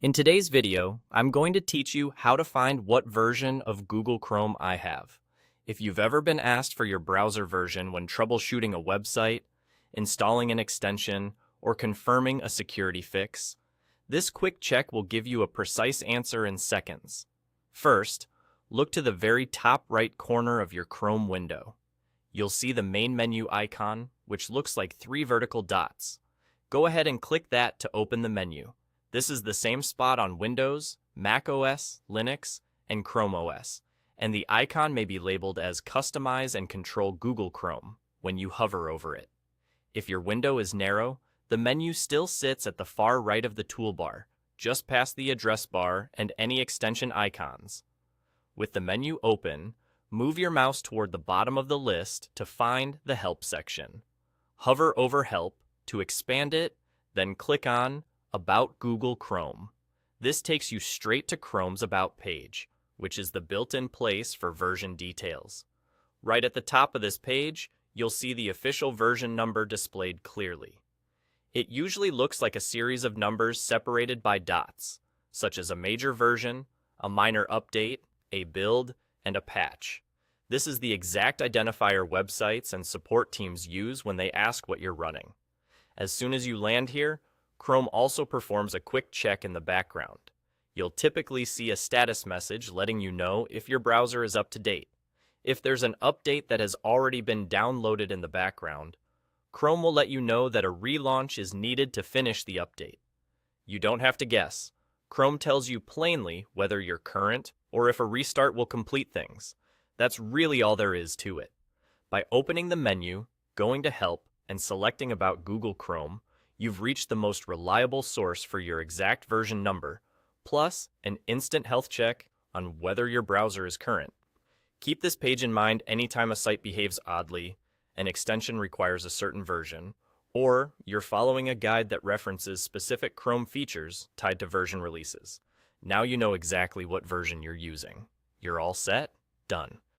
In today's video, I'm going to teach you how to find what version of Google Chrome I have. If you've ever been asked for your browser version when troubleshooting a website, installing an extension, or confirming a security fix, this quick check will give you a precise answer in seconds. First, look to the very top right corner of your Chrome window. You'll see the main menu icon, which looks like 3 vertical dots. Go ahead and click that to open the menu. This is the same spot on Windows, Mac OS, Linux, and Chrome OS, and the icon may be labeled as Customize and Control Google Chrome when you hover over it. If your window is narrow, the menu still sits at the far right of the toolbar, just past the address bar and any extension icons. With the menu open, move your mouse toward the bottom of the list to find the Help section. Hover over Help to expand it, then click on About Google Chrome. This takes you straight to Chrome's About page, which is the built-in place for version details. Right at the top of this page, you'll see the official version number displayed clearly. It usually looks like a series of numbers separated by dots, such as a major version, a minor update, a build, and a patch. This is the exact identifier websites and support teams use when they ask what you're running. As soon as you land here, Chrome also performs a quick check in the background. You'll typically see a status message letting you know if your browser is up to date. If there's an update that has already been downloaded in the background, Chrome will let you know that a relaunch is needed to finish the update. You don't have to guess. Chrome tells you plainly whether you're current or if a restart will complete things. That's really all there is to it. By opening the menu, going to Help, and selecting About Google Chrome, you've reached the most reliable source for your exact version number, plus an instant health check on whether your browser is current. Keep this page in mind anytime a site behaves oddly, an extension requires a certain version, or you're following a guide that references specific Chrome features tied to version releases. Now you know exactly what version you're using. You're all set? Done.